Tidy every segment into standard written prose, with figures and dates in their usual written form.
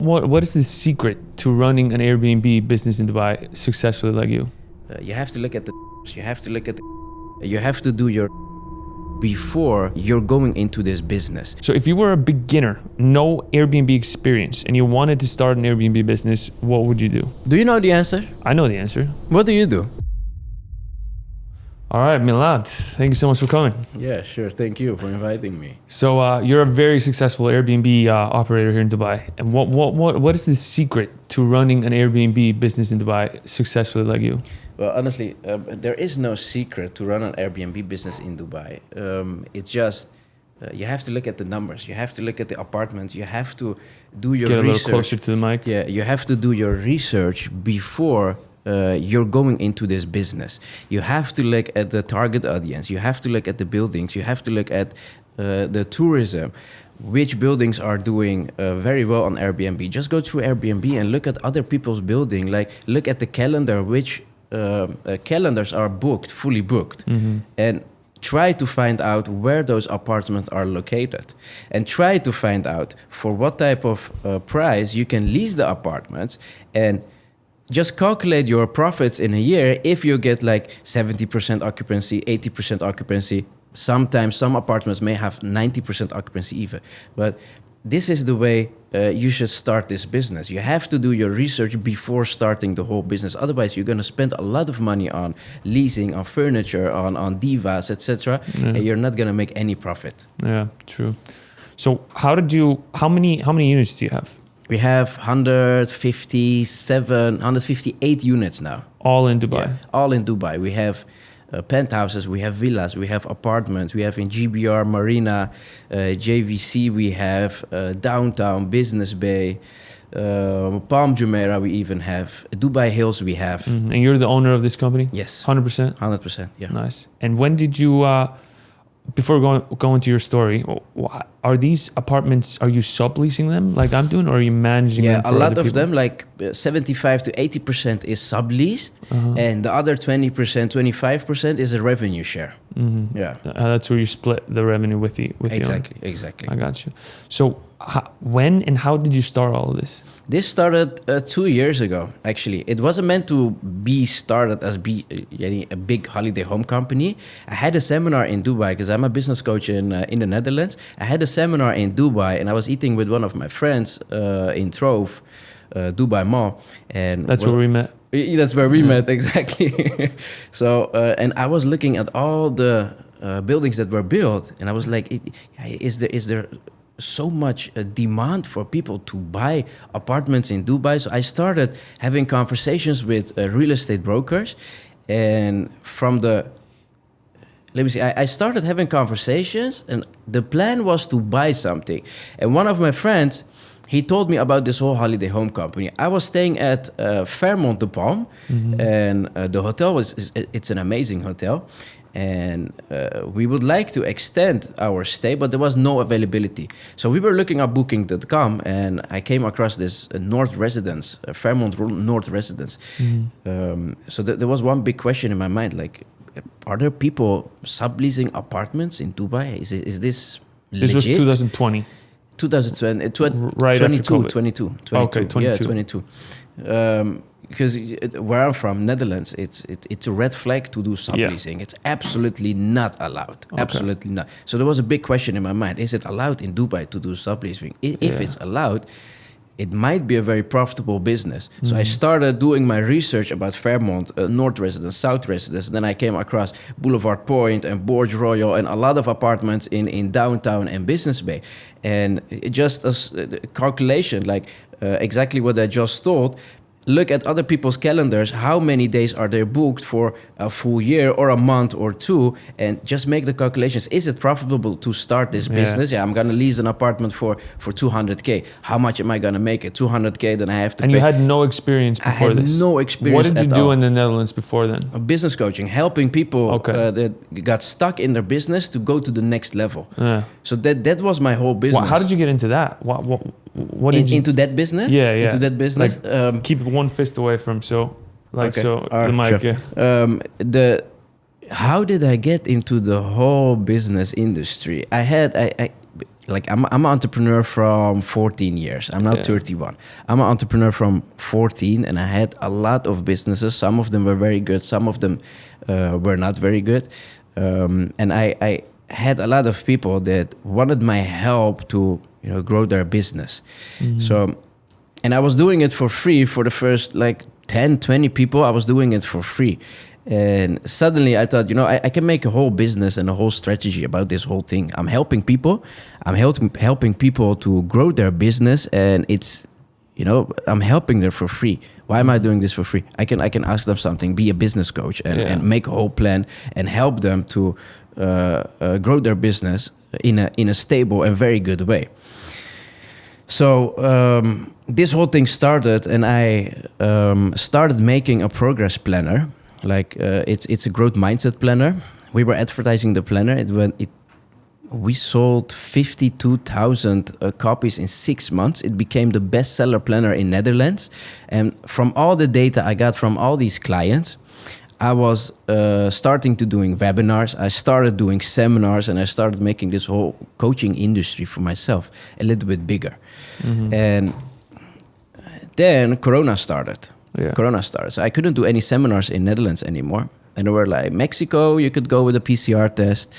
What is the secret to running an Airbnb business in Dubai successfully like you? You have to look at the you have to look at the you have to do your before you're going into this business. So if you were a beginner, no Airbnb experience, and you wanted to start an Airbnb business, what would you do? Do you know the answer? I know the answer. What do you do? All right, Milad, thank you so much for coming. Yeah, sure. Thank you for inviting me. So you're a very successful Airbnb operator here in Dubai. And what is the secret to running an Airbnb business in Dubai successfully like you? Well, honestly, there is no secret to run an Airbnb business in Dubai. It's just you have to look at the numbers. You have to look at the apartments. You have to do your Get a research. little closer to the mic. Yeah, you have to do your research before you're going into this business. You have to look at the target audience. You have to look at the buildings. You have to look at the tourism. Which buildings are doing very well on Airbnb? Just go through Airbnb and look at other people's building. Like look at the calendar, which calendars are booked, fully booked. And try to find out where those apartments are located. And try to find out for what type of price you can lease the apartments, and just calculate your profits in a year if you get like 70% occupancy, 80% occupancy. Sometimes some apartments may have 90% occupancy even. But this is the way you should start this business. You have to do your research before starting the whole business. Otherwise, you're going to spend a lot of money on leasing, on furniture, on divas, etc. And you're not going to make any profit. Yeah, true. So how many units do you have? We have 158 units now. All in Dubai? Yeah, all in Dubai. We have penthouses, we have villas, we have apartments, we have in GBR, Marina, JVC, we have downtown, Business Bay, Palm Jumeirah, we even have Dubai Hills, we have. And you're the owner of this company? Yes. 100%? 100%, yeah. Nice. And when did you... before going to your story, are these apartments, are you subleasing them like I'm doing, or are you managing them for a lot other of people? them, like 75 to 80% is subleased, and the other 20%, 25% is a revenue share. Yeah. That's where you split the revenue with the Exactly, owner. exactly. I got you. So when and how did you start all of this? This started 2 years ago, actually. It wasn't meant to be started as a big holiday home company. I had a seminar in Dubai because I'm a business coach in the Netherlands. I had a seminar in Dubai, and I was eating with one of my friends in Trove, Dubai Mall. And that's where we met. That's where we met, exactly. So, and I was looking at all the buildings that were built, and I was like, is there so much demand for people to buy apartments in Dubai? So I started having conversations with real estate brokers, and I started having conversations, and the plan was to buy something. And one of my friends, he told me about this whole holiday home company. I was staying at Fairmont de Palm, and the hotel it's an amazing hotel. And we would like to extend our stay, but there was no availability. So we were looking at booking.com, and I came across this North Residence, Fairmont North Residence. So there was one big question in my mind, like, are there people subleasing apartments in Dubai? Is this legit? This was 2020. 2020, right 22, after 22. Okay, 22. Yeah, 22. Because where I'm from, Netherlands, it's a red flag to do subleasing. Yeah. It's absolutely not allowed. Okay. Absolutely not. So there was a big question in my mind. Is it allowed in Dubai to do subleasing? If it's allowed, it might be a very profitable business. So I started doing my research about Fairmont, North Residence, South Residence. Then I came across Boulevard Point and Borge Royal and a lot of apartments in downtown and Business Bay. And just a calculation, like exactly what I just told. Look at other people's calendars. How many days are they booked for a full year or a month or two? And just make the calculations. Is it profitable to start this business? Yeah, I'm going to lease an apartment for 200K. How much am I going to make it? 200K, then I have to pay. And you had no experience before this? I had no experience What did you do in the Netherlands before then? Business coaching, helping people that got stuck in their business to go to the next level. Yeah. So that was my whole business. How did you get into that? What did into that business? Yeah. Into that business? Like, keep one fist away from the mic. Sure. How did I get into the whole business industry? like I'm an entrepreneur from 14 years. I'm now 31. I'm an entrepreneur from 14, and I had a lot of businesses. Some of them were very good. Some of them were not very good. And I had a lot of people that wanted my help to, grow their business. So, and I was doing it for free for the first like 10, 20 people. I was doing it for free. And suddenly I thought, I can make a whole business and a whole strategy about this whole thing. I'm helping people. I'm helping people to grow their business, and it's, I'm helping them for free. Why am I doing this for free? I can ask them something, be a business coach, and make a whole plan and help them to grow their business in a stable and very good way. So this whole thing started, and I started making a progress planner. Like it's a growth mindset planner. We were advertising the planner. We sold 52,000 copies in 6 months. It became the bestseller planner in Netherlands. And from all the data I got from all these clients, I was starting to doing webinars. I started doing seminars, and I started making this whole coaching industry for myself a little bit bigger. And then Corona started. So I couldn't do any seminars in Netherlands anymore. And there were like Mexico, you could go with a PCR test.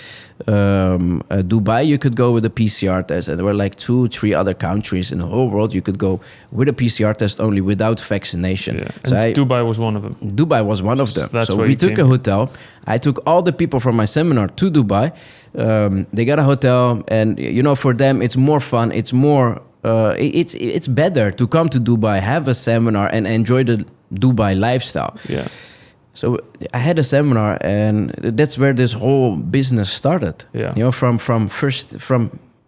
Dubai, you could go with a PCR test. And there were like 2-3 other countries in the whole world you could go with a PCR test only without vaccination. Yeah. So Dubai was one of them. Dubai was one of them. That's so we took a hotel. I took all the people from my seminar to Dubai. They got a hotel, and for them it's more fun. It's more. It's better to come to Dubai, have a seminar, and enjoy the Dubai lifestyle. Yeah. So I had a seminar, and that's where this whole business started. Yeah. From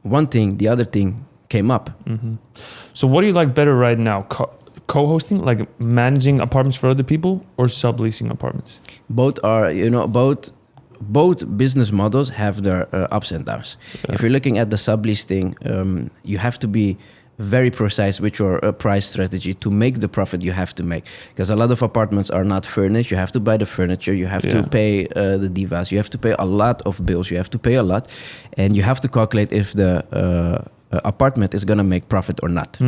one thing, the other thing came up. So what do you like better right now? Co-hosting, like managing apartments for other people, or subleasing apartments? Both are, both business models have their ups and downs. Yeah. If you're looking at the sublease thing, you have to be very precise with your price strategy to make the profit you have to make. Because a lot of apartments are not furnished. You have to buy the furniture. You have to pay the divas. You have to pay a lot of bills. You have to pay a lot. And you have to calculate if the apartment is going to make profit or not.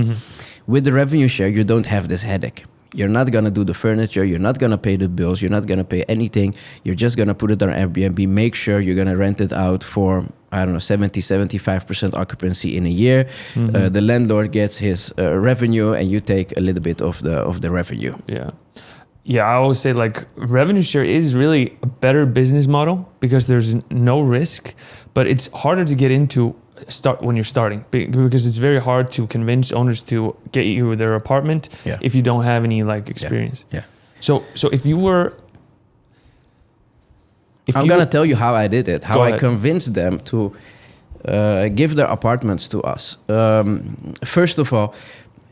With the revenue share, you don't have this headache. You're not going to do the furniture. You're not going to pay the bills. You're not going to pay anything. You're just going to put it on Airbnb. Make sure you're going to rent it out for, 75% occupancy in a year. The landlord gets his revenue, and you take a little bit of the revenue. Yeah. Yeah, I always say like revenue share is really a better business model because there's no risk, but it's harder to get into when you're starting, because it's very hard to convince owners to get you their apartment if you don't have any like experience. Yeah. So if you were, I'm gonna tell you how I did it. How I convinced them to give their apartments to us. First of all,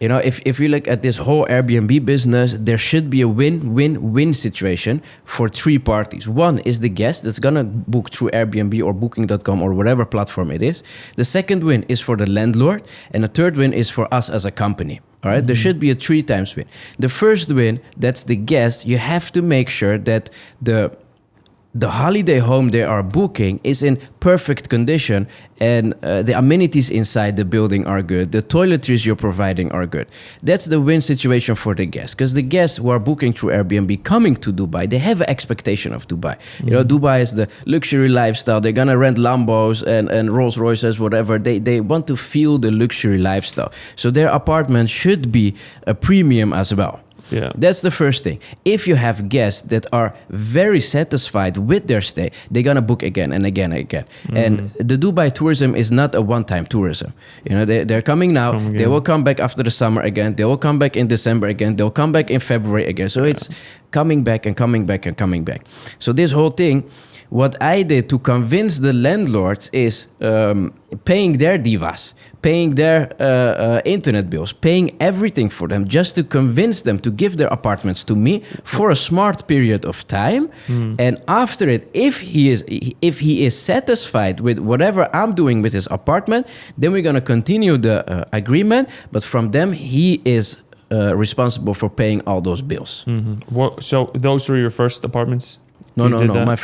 if you look at this whole Airbnb business, there should be a win-win-win situation for 3 parties. One is the guest that's gonna book through Airbnb or Booking.com or whatever platform it is. The second win is for the landlord, and the third win is for us as a company. All right, there should be a 3 times win. The first win, that's the guest. You have to make sure that the holiday home they are booking is in perfect condition, and the amenities inside the building are good. The toiletries you're providing are good. That's the win situation for the guests, because the guests who are booking through Airbnb coming to Dubai, they have an expectation of Dubai. Dubai is the luxury lifestyle. They're gonna rent Lambos and Rolls Royces, whatever. They want to feel the luxury lifestyle. So their apartment should be a premium as well. Yeah. That's the first thing. If you have guests that are very satisfied with their stay, they're gonna book again and again and again. And the Dubai tourism is not a one-time tourism. They're coming now. They will come back after the summer again. They will come back in December again. They'll come back in February again. So it's coming back and coming back and coming back. So this whole thing, what I did to convince the landlords is paying their divas, paying their internet bills, paying everything for them, just to convince them to give their apartments to me for a smart period of time. And after it, if he is satisfied with whatever I'm doing with his apartment, then we're gonna continue the agreement. But from them, he is responsible for paying all those bills. So those were your first apartments? No, You no, did no. that? My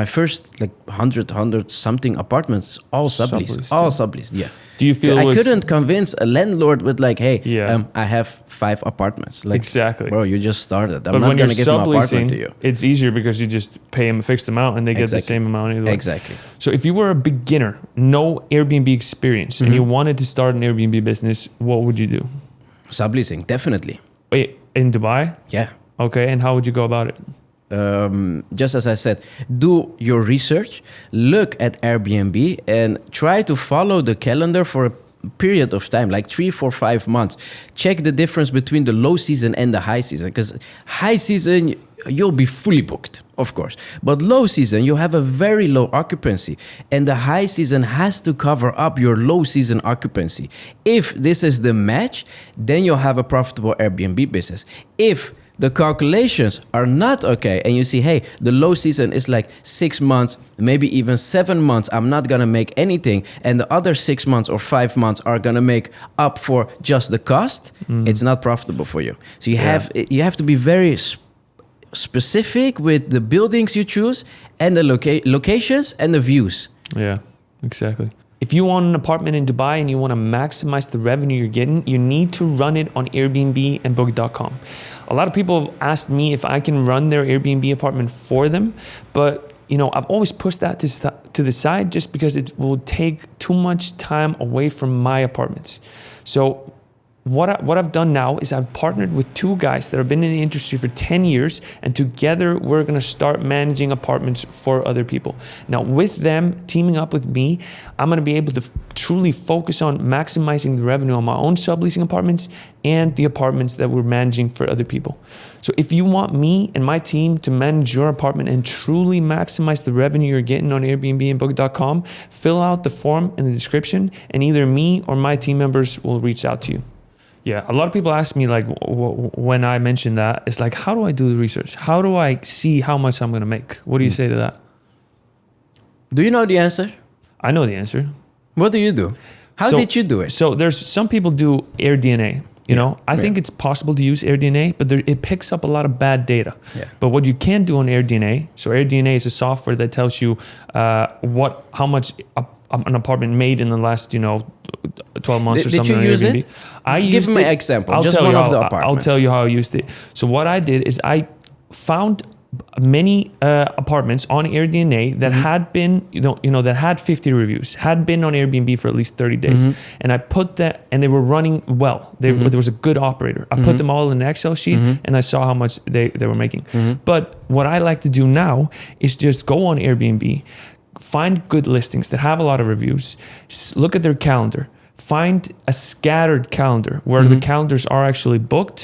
first like 100 something apartments, all subleased. Subleased, All yeah. subleased, yeah. Do you feel I it was couldn't convince a landlord with like, hey, Yeah. I have 5 apartments. Like, exactly? bro, you just started. I'm But not when you're gonna give my apartment to subleasing, you. it's easier because you just pay them a fixed amount and they get the Exactly. same amount either way. Exactly. So if you were a beginner, no Airbnb experience, and you wanted to start an Airbnb business, what would you do? Subleasing, definitely. Wait, in Dubai? Yeah. Okay, and how would you go about it? Just as I said, do your research, look at Airbnb, and try to follow the calendar for a period of time, like 3, 4, 5 months. Check the difference between the low season and the high season, because high season you'll be fully booked, of course, but low season you have a very low occupancy, and the high season has to cover up your low season occupancy. If this is the match, then you'll have a profitable Airbnb business. If the calculations are not okay and you see, hey, the low season is like 6 months, maybe even 7 months, I'm not gonna make anything, and the other 6 months or 5 months are gonna make up for just the cost, it's not profitable for you. So you have to be very specific with the buildings you choose and the locations and the views. Yeah, exactly. If you want an apartment in Dubai and you want to maximize the revenue you're getting, you need to run it on Airbnb and Book.com. A lot of people have asked me if I can run their Airbnb apartment for them, but I've always pushed that to the side just because it will take too much time away from my apartments. So what I've done now is I've partnered with 2 guys that have been in the industry for 10 years, and together we're going to start managing apartments for other people. Now, with them teaming up with me, I'm going to be able to truly focus on maximizing the revenue on my own subleasing apartments and the apartments that we're managing for other people. So if you want me and my team to manage your apartment and truly maximize the revenue you're getting on Airbnb and Book.com, fill out the form in the description, and either me or my team members will reach out to you. Yeah, a lot of people ask me, like, when I mention that, it's like, how do I do the research? How do I see how much I'm going to make? What do you say to that? Do you know the answer? I know the answer. What do you do? How did you do it? So there's some people do AirDNA. I think it's possible to use AirDNA, but it picks up a lot of bad data. Yeah. But what you can do on AirDNA, so AirDNA is a software that tells you how much an apartment made in the last 12 months or something. Did you use Airbnb. it? I Give used me it. an example. I'll Just tell one you of how, the apartments. I'll tell you how I used it. So what I did is I found many apartments on AirDNA that had been, that had 50 reviews, had been on Airbnb for at least 30 days. And I put that, and they were running well. There was a good operator. I put them all in an Excel sheet, and I saw how much they were making. But what I like to do now is just go on Airbnb, find good listings that have a lot of reviews, look at their calendar, find a scattered calendar where the calendars are actually booked.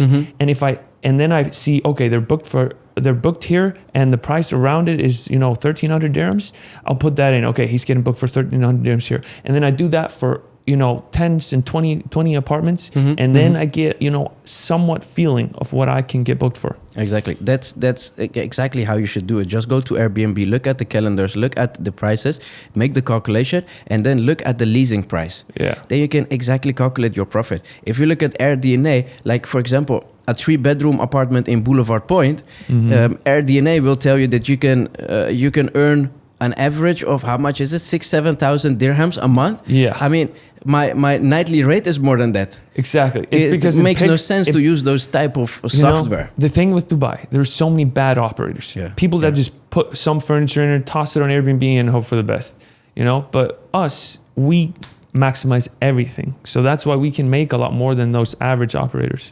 And then I see, okay, they're booked here, and the price around it is 1,300 dirhams. I'll put that in. Okay, he's getting booked for 1,300 dirhams here, and then I do that for 10s and 20 apartments, and then I get somewhat feeling of what I can get booked for. Exactly. That's exactly how you should do it. Just go to Airbnb, look at the calendars, look at the prices, make the calculation, and then look at the leasing price. Yeah. Then you can exactly calculate your profit. If you look at AirDNA, like for example, a 3-bedroom apartment in Boulevard Point, AirDNA will tell you that you can earn an average of, how much is it? 6,000-7,000 dirhams a month. Yeah. I mean, my nightly rate is more than that. Exactly. It's because it makes no sense to use those type of software. The thing with Dubai, there's so many bad operators. Yeah. People that just put some furniture in there, toss it on Airbnb, and hope for the best. But us, we maximize everything. So that's why we can make a lot more than those average operators,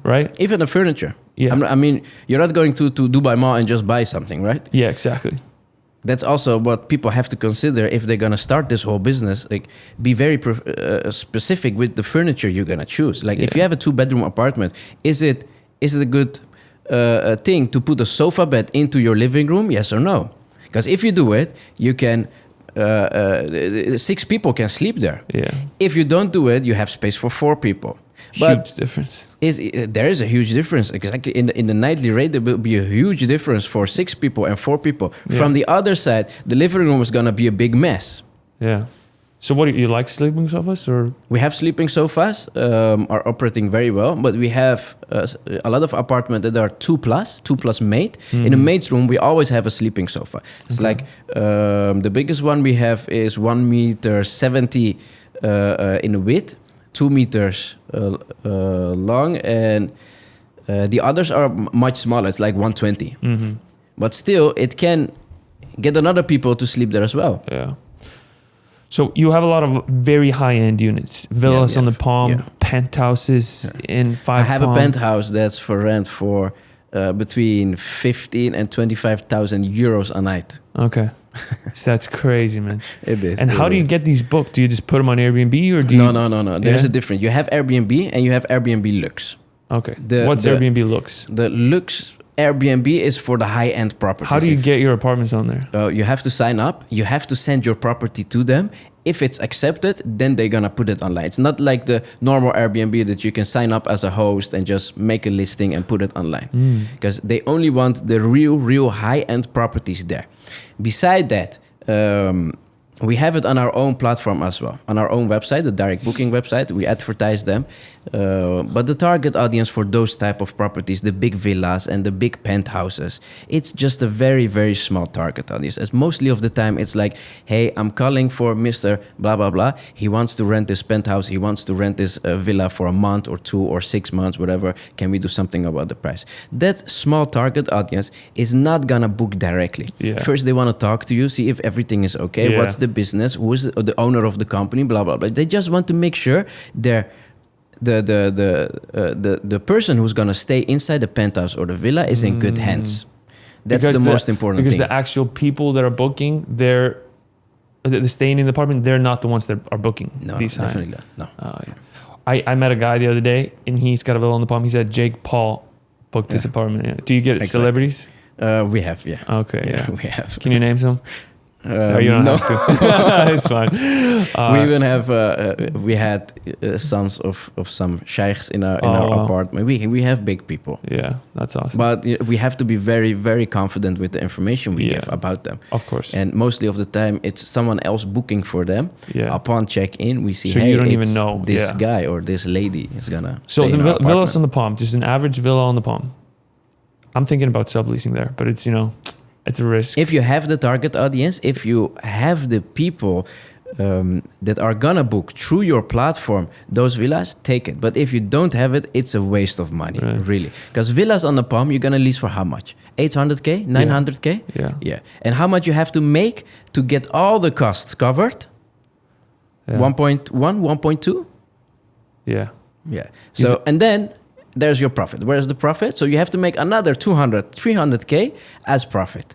right? Even the furniture. Yeah. I mean, you're not going to Dubai Mall and just buy something, right? Yeah, exactly. That's also what people have to consider if they're going to start this whole business. Like, be very specific with the furniture you're going to choose. Like, if you have a 2-bedroom apartment, is it a good thing to put a sofa bed into your living room? Yes or no? Because if you do it, you can 6 people can sleep there. Yeah. If you don't do it, you have space for 4 people. Huge difference. There is a huge difference. Exactly in the nightly rate, there will be a huge difference for 6 people and 4 people. Yeah. From the other side, the living room is gonna be a big mess. Yeah. So what do you like sleeping sofas or? We have sleeping sofas, are operating very well, but we have a lot of apartments that are 2+ maid. In a maid's room, we always have a sleeping sofa. It's like the biggest one we have is 1.70 m in width, 2 meters long, and the others are much smaller. It's like 120. But still, it can get another people to sleep there as well. Yeah. So you have a lot of very high-end units, villas on the Palm, penthouses in 5 I have Palm. a penthouse that's for rent for between 15 and 25,000 euros a night. Okay. So that's crazy, man. It is. And how do you get these booked? Do you just put them on Airbnb or do you? No. There's a difference. You have Airbnb and you have Airbnb Lux. Okay. What's Airbnb Lux? The Lux Airbnb is for the high-end properties. How do you get your apartments on there? You have to sign up. You have to send your property to them. If it's accepted, then they're gonna put it online. It's not like the normal Airbnb that you can sign up as a host and just make a listing and put it online. Because they only want the real high-end properties there. Beside that, we have it on our own platform as well, on our own website, the direct booking website. We advertise them, but the target audience for those type of properties, the big villas and the big penthouses, it's just a very small target audience. As mostly of the time, it's like, hey, I'm calling for Mr. Blah blah blah. He wants to rent this penthouse. He wants to rent this villa for a month or 2 or 6 months, whatever. Can we do something about the price? That small target audience is not gonna book directly. First, they want to talk to you, see if everything is okay. What's the business, who is the owner of the company, blah blah blah. They just want to make sure they're the person who's gonna stay inside the penthouse or the villa is in good hands. That's the most important thing. Because the actual people that are booking, they're staying in the apartment. They're not the ones that are booking. No, these definitely not. No. I met a guy the other day, and he's got a villa on the Palm. He said Jake Paul booked this apartment. Yeah. Do you get celebrities? We have, yeah. Okay, yeah. We have. Can you name some? You don't have to. It's fine. We even have we had sons of some sheikhs in our apartment. We have big people. Yeah, that's awesome. But we have to be very confident with the information we give about them. Of course. And mostly of the time, it's someone else booking for them. Yeah. Upon check-in, we see, so hey, you don't it's even know this guy or this lady is gonna. So stay the villas on the Palm, just an average villa on the Palm. I'm thinking about subleasing there, but it's it's a risk. If you have the target audience, if you have the people that are gonna book through your platform those villas, take it. But if you don't have it, it's a waste of money, really. Because villas on the Palm, you're gonna lease for how much? 800K, 900K? Yeah. And how much you have to make to get all the costs covered? 1.1, 1.2? Yeah. So, and then there's your profit. Where's the profit? So you have to make another 200, 300K as profit.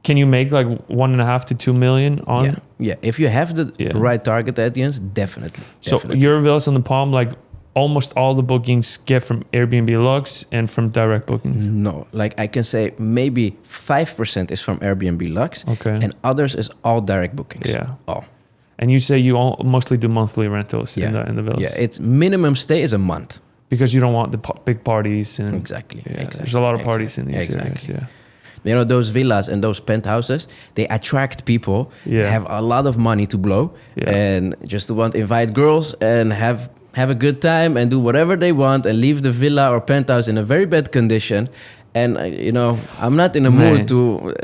Can you make like 1.5 to 2 million on? Yeah. If you have the right target audience, definitely. So your villas on the Palm, like almost all the bookings get from Airbnb Lux and from direct bookings? No, like I can say maybe 5% is from Airbnb Lux. Okay. And others is all direct bookings. Yeah. All. And you say you mostly do monthly rentals in the villas? Yeah, it's minimum stay is a month. Because you don't want the big parties. And exactly. There's a lot of parties in these areas. Yeah. You know, those villas and those penthouses, they attract people. They have a lot of money to blow. And just to invite girls and have a good time and do whatever they want and leave the villa or penthouse in a very bad condition. And, I'm not in a mood to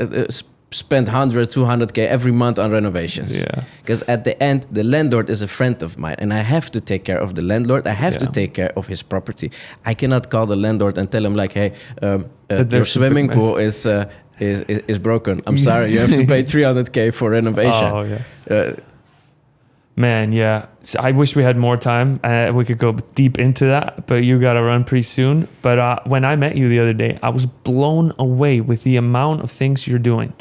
spend 100, 200K every month on renovations. Yeah. Because at the end, the landlord is a friend of mine and I have to take care of the landlord. I have to take care of his property. I cannot call the landlord and tell him like, hey, your swimming pool is broken. I'm sorry, you have to pay 300K for renovation. Oh, yeah. Man, yeah. So I wish we had more time. We could go deep into that, but you got to run pretty soon. But when I met you the other day, I was blown away with the amount of things you're doing.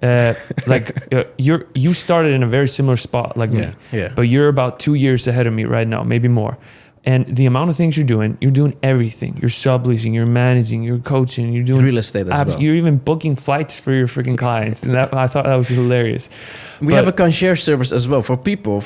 You started in a very similar spot like me, but you're about 2 years ahead of me right now, maybe more. And the amount of things you're doing everything. You're subleasing, you're managing, you're coaching, you're doing real estate as well. You're even booking flights for your freaking clients. And I thought that was hilarious. We have a concierge service as well for people,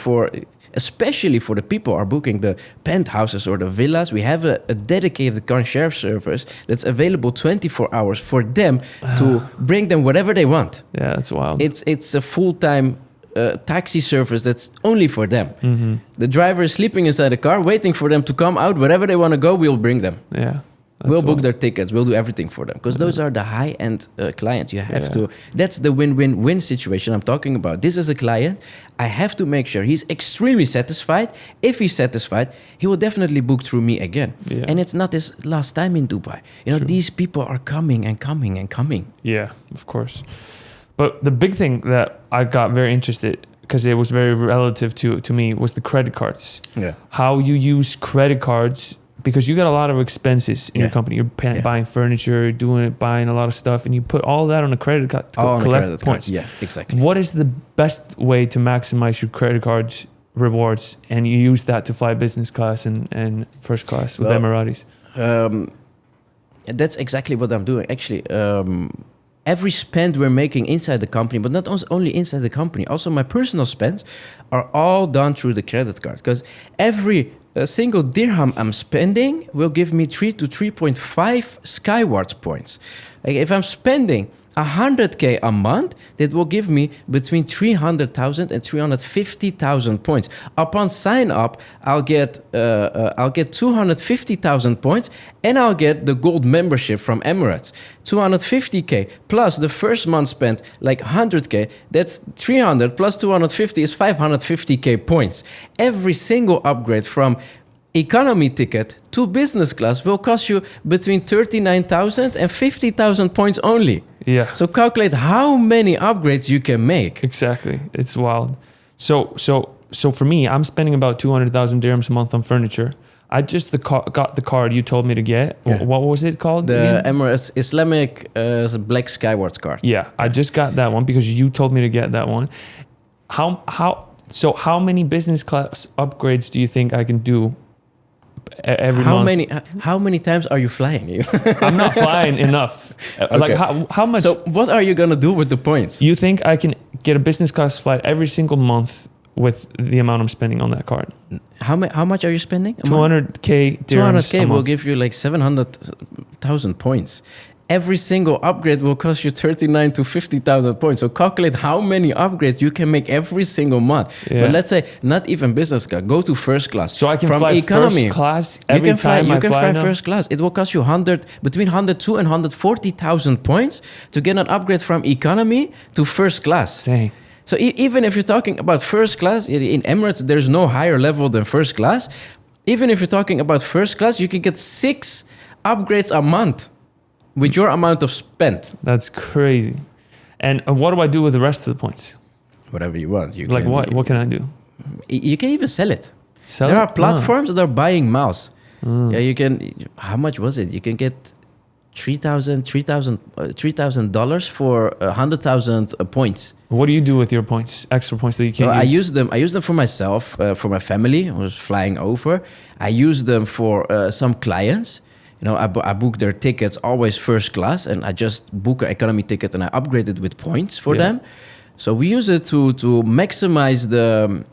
especially for the people who are booking the penthouses or the villas. We have a dedicated concierge service that's available 24 hours for them to bring them whatever they want. Yeah, that's wild. It's a full-time taxi service that's only for them. Mm-hmm. The driver is sleeping inside the car, waiting for them to come out. Wherever they want to go, we'll bring them. Yeah. We'll book their tickets. We'll do everything for them because those are the high-end clients. You have to. That's the win-win-win situation I'm talking about. This is a client. I have to make sure he's extremely satisfied. If he's satisfied, he will definitely book through me again. Yeah. And it's not his last time in Dubai. You know, these people are coming and coming and coming. Yeah, of course. But the big thing that I got very interested, because it was very relative to me, was the credit cards. Yeah. How you use credit cards, because you got a lot of expenses in your company. You're buying furniture, buying a lot of stuff, and you put all that on a credit card to collect points. Yeah, exactly. What is the best way to maximize your credit card rewards, and you use that to fly business class and first class with Emiratis? That's exactly what I'm doing. Actually, every spend we're making inside the company, but not only inside the company, also my personal spends are all done through the credit card. Because every single dirham I'm spending will give me 3 to 3.5 Skywards points. Like if I'm spending 100K a month, that will give me between 300,000 and 350,000 points. Upon sign up, I'll get 250,000 points, and I'll get the gold membership from Emirates. 250K plus the first month spent like 100K. That's 300 plus 250 is 550K points. Every single upgrade from economy ticket to business class will cost you between 39,000 and 50,000 points only. Yeah. So calculate how many upgrades you can make. Exactly. It's wild. So for me, I'm spending about 200,000 dirhams a month on furniture. I just got the card you told me to get. Yeah. What was it called? The Emirates Islamic Black Skywards card. Yeah, I just got that one because you told me to get that one. How many business class upgrades do you think I can do every month? How many times are you flying? I'm not flying enough. Okay. Like how much? So what are you gonna do with the points? You think I can get a business class flight every single month with the amount I'm spending on that card? How much are you spending? 200K dirhams. 200K will give you like 700,000 points. Every single upgrade will cost you 39 to 50,000 points. So calculate how many upgrades you can make every single month. Yeah. But let's say not even business class. Go to first class. So I can fly economy. First class every time I fly. You can fly first class. It will cost you between 102 and 140,000 points to get an upgrade from economy to first class. Dang. So even if you're talking about first class, in Emirates, there's no higher level than first class. Even if you're talking about first class, you can get 6 upgrades a month with your amount of spend. That's crazy. And what do I do with the rest of the points? Whatever you want. What can I do? You can even sell it. There are platforms that are buying miles. Yeah, you can. How much was it? You can get $3,000 for 100,000 points. What do you do with your points? Extra points that you can't use? I use them for myself, for my family who was flying over. I use them for some clients. You know, I book their tickets always first class, and I just book an economy ticket and I upgrade it with points for them. So we use it to maximize the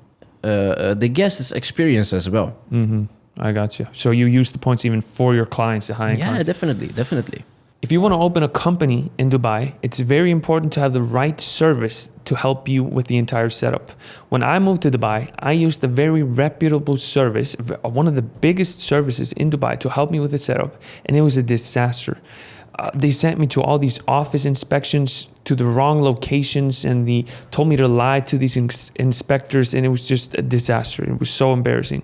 guest's experience as well. Mm-hmm. I got you. So you use the points even for your clients, the high-end clients? Yeah, definitely. If you want to open a company in Dubai, it's very important to have the right service to help you with the entire setup. When I moved to Dubai, I used a very reputable service, one of the biggest services in Dubai, to help me with the setup, and it was a disaster. They sent me to all these office inspections to the wrong locations, and they told me to lie to these inspectors, and it was just a disaster. It was so embarrassing.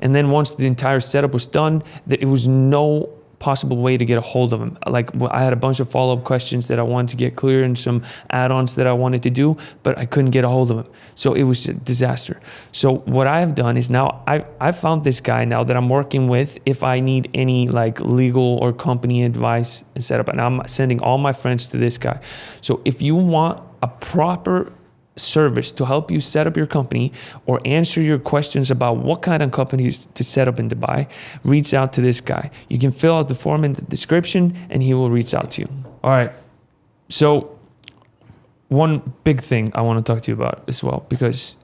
And then once the entire setup was done, it was no possible way to get a hold of them. Like, I had a bunch of follow-up questions that I wanted to get clear and some add-ons that I wanted to do, but I couldn't get a hold of them. So it was a disaster. So what I have done is now I found this guy now that I'm working with if I need any like legal or company advice and setup, and I'm sending all my friends to this guy. So if you want a proper service to help you set up your company or answer your questions about what kind of companies to set up in Dubai, reach out to this guy. You can fill out the form in the description and he will reach out to you. All right. So one big thing I want to talk to you about as well, because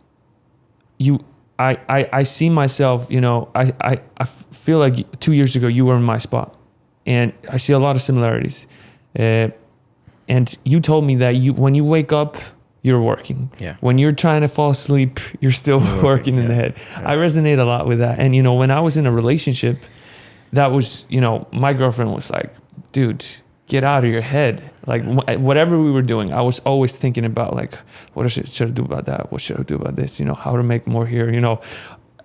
I see myself, you know, I feel like 2 years ago you were in my spot, and I see a lot of similarities. And you told me that when you wake up you're working. Yeah. When you're trying to fall asleep, you're still working in the head. Yeah. I resonate a lot with that. And, you know, when I was in a relationship, that was, you know, my girlfriend was like, dude, get out of your head. Like whatever we were doing, I was always thinking about like, what should I do about that? What should I do about this? You know, how to make more here, you know,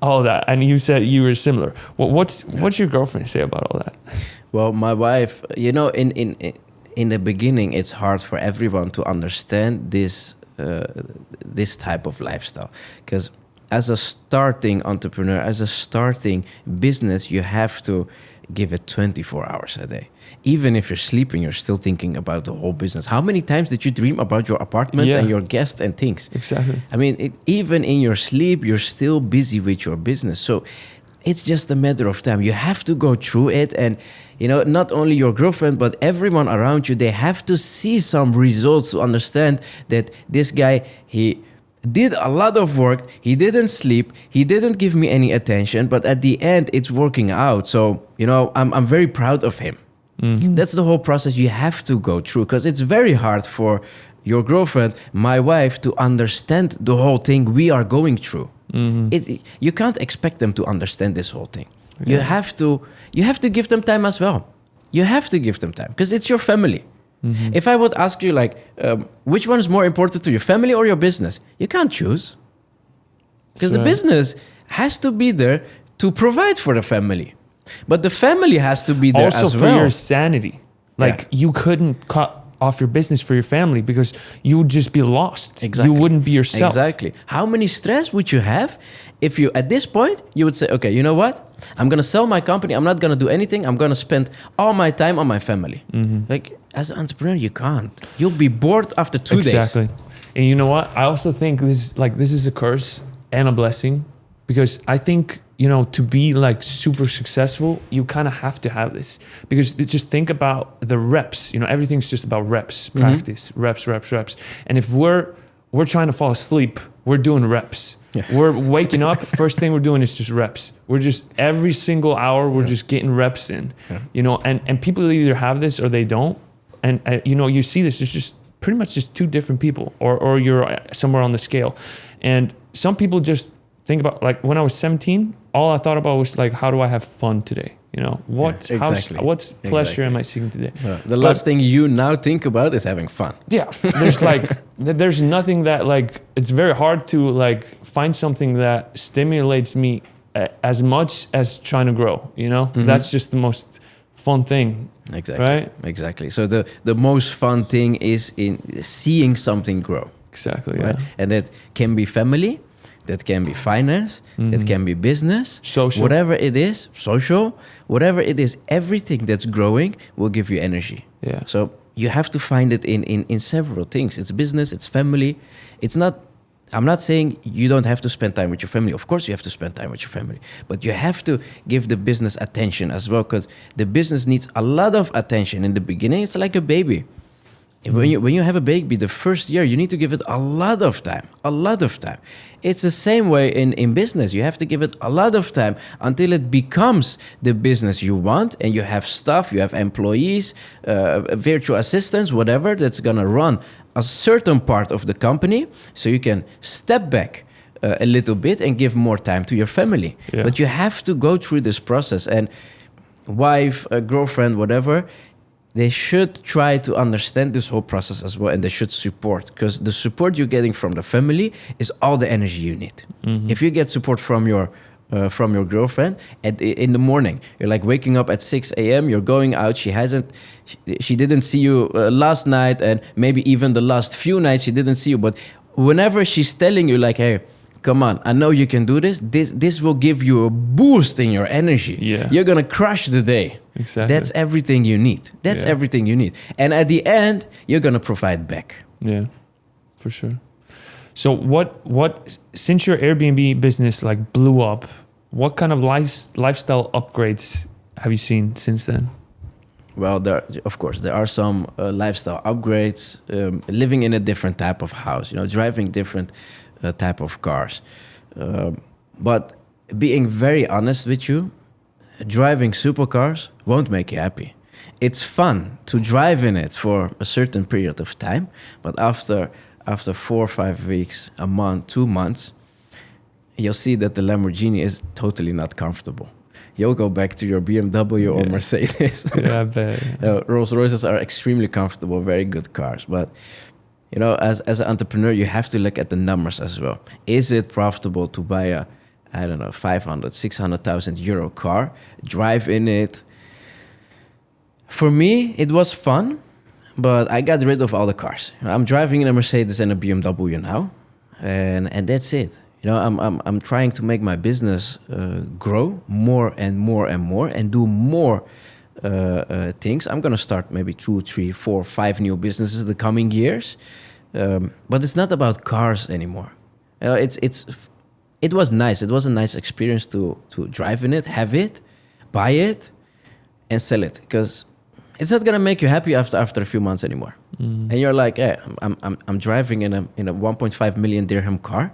all of that. And you said you were similar. Well, what's your girlfriend say about all that? Well, my wife, you know, in the beginning, it's hard for everyone to understand this type of lifestyle, because as a starting entrepreneur, as a starting business, you have to give it 24 hours a day. Even if you're sleeping, you're still thinking about the whole business. How many times did you dream about your apartment and your guests and things? Exactly. I mean, even in your sleep, you're still busy with your business. So it's just a matter of time. You have to go through it. And, you know, not only your girlfriend, but everyone around you, they have to see some results to understand that this guy, he did a lot of work. He didn't sleep. He didn't give me any attention. But at the end, it's working out. So, you know, I'm very proud of him. Mm-hmm. That's the whole process you have to go through, because it's very hard for your girlfriend, my wife, to understand the whole thing we are going through. Mm-hmm. You can't expect them to understand this whole thing. Yeah. You have to give them time as well. You have to give them time, because it's your family. Mm-hmm. If I would ask you, like, which one is more important to your family or your business? You can't choose, because the business has to be there to provide for the family. But the family has to be there also as well. Also for your sanity. Like, you couldn't cut off your business for your family, because you would just be lost. Exactly. You wouldn't be yourself. Exactly. How many stress would you have if you, at this point, you would say, okay, you know what? I'm going to sell my company. I'm not going to do anything. I'm going to spend all my time on my family. Mm-hmm. Like, as an entrepreneur, you can't. You'll be bored after 2 days. Exactly. And you know what? I also think this is a curse and a blessing, because I think, you know, to be like super successful, you kind of have to have this, because just think about the reps. You know, everything's just about reps, practice, reps. And if we're trying to fall asleep, we're doing reps. Yeah. We're waking up. First thing we're doing is just reps. We're just every single hour we're just getting reps in. Yeah. You know, and people either have this or they don't. And you know, you see this. It's just pretty much just two different people, or you're somewhere on the scale. And some people just think about, like, when I was 17, all I thought about was like, how do I have fun today? You know, what's pleasure am I seeking today? The last thing you now think about is having fun. Yeah, there's nothing that, like, it's very hard to like find something that stimulates me as much as trying to grow. You know, that's just the most fun thing. Exactly. Right. Exactly. So the most fun thing is in seeing something grow. Exactly. Right? Yeah. And that can be family. That can be finance, it can be business, social. Whatever it is, social, whatever it is, everything that's growing will give you energy. Yeah. So you have to find it in several things. It's business, it's family. It's not, I'm not saying you don't have to spend time with your family. Of course you have to spend time with your family. But you have to give the business attention as well, because the business needs a lot of attention. In the beginning, it's like a baby. When you have a baby, the first year, you need to give it a lot of time. It's the same way in business. You have to give it a lot of time until it becomes the business you want, and you have staff, you have employees, virtual assistants, whatever, that's going to run a certain part of the company, so you can step back a little bit and give more time to your family. Yeah. But you have to go through this process, and wife, girlfriend, whatever, they should try to understand this whole process as well, and they should support, because the support you're getting from the family is all the energy you need. Mm-hmm. If you get support from your girlfriend in the morning, you're like waking up at 6 a.m., you're going out, she didn't see you last night, and maybe even the last few nights she didn't see you, but whenever she's telling you, like, hey, come on, I know you can do this. This will give you a boost in your energy. Yeah. You're going to crush the day. Exactly. That's everything you need. Everything you need. And at the end, you're going to provide back. Yeah, for sure. So what since your Airbnb business like blew up, what kind of lifestyle upgrades have you seen since then? Well, of course, there are some lifestyle upgrades, living in a different type of house, driving different type of cars. But being very honest with you, driving supercars won't make you happy. It's fun to drive in it for a certain period of time, but after after 4 or 5 weeks, a month, 2 months, you'll see that the Lamborghini is totally not comfortable. You'll go back to your BMW or Mercedes. Yeah, I bet. Rolls Royces are extremely comfortable, very good cars. But as an entrepreneur, you have to look at the numbers as well. Is it profitable to buy a, I don't know, 500, 600,000 euro car, drive in it? For me, it was fun, but I got rid of all the cars. I'm driving in a Mercedes and a BMW now, and that's it. I'm trying to make my business grow more and more and more and do more things. I'm gonna start maybe 2, 3, 4, 5 new businesses the coming years, but it's not about cars anymore. It was nice. It was a nice experience to drive in it, have it, buy it, and sell it, because it's not gonna make you happy after a few months anymore. And you're like, hey, I'm driving in a 1.5 million dirham car.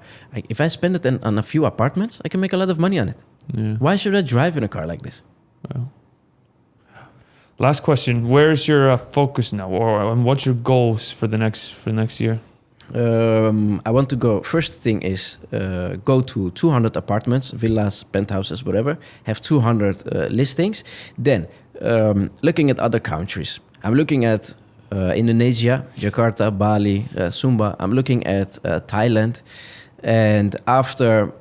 If I spend it on a few apartments, I can make a lot of money on it. Yeah. Why should I drive in a car like this? Well. Last question: where's your focus now, or what's your goals for the next year? I want to go. First thing is go to 200 apartments, villas, penthouses, whatever. Have 200 listings. Then looking at other countries. I'm looking at Indonesia, Jakarta, Bali, Sumba. I'm looking at Thailand, and after,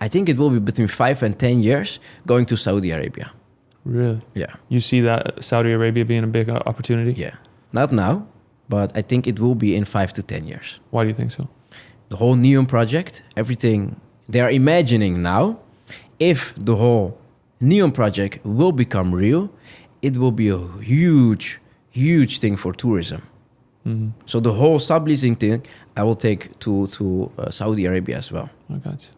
I think it will be between 5 and 10 years, going to Saudi Arabia. Really? Yeah. You see that Saudi Arabia being a big opportunity? Yeah. Not now, but I think it will be in 5 to 10 years. Why do you think so? The whole NEOM project, everything they are imagining now, if the whole NEOM project will become real, it will be a huge thing for tourism. Mm-hmm. So the whole subleasing thing, I will take to Saudi Arabia as well. I got you.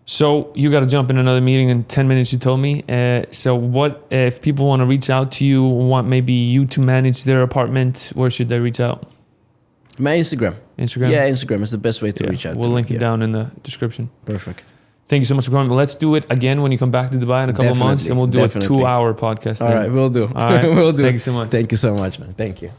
So you got to jump in another meeting in 10 minutes, you told me. So what if people want to reach out to you, want maybe you to manage their apartment, where should they reach out? My Instagram. Instagram? Yeah, Instagram is the best way to reach out. We'll link it down in the description. Perfect. Thank you so much for coming. Let's do it again when you come back to Dubai in a couple of months, and we'll do a 2-hour podcast. All right, we'll do. All right. We'll do. Thank you so much. Thank you so much, man. Thank you.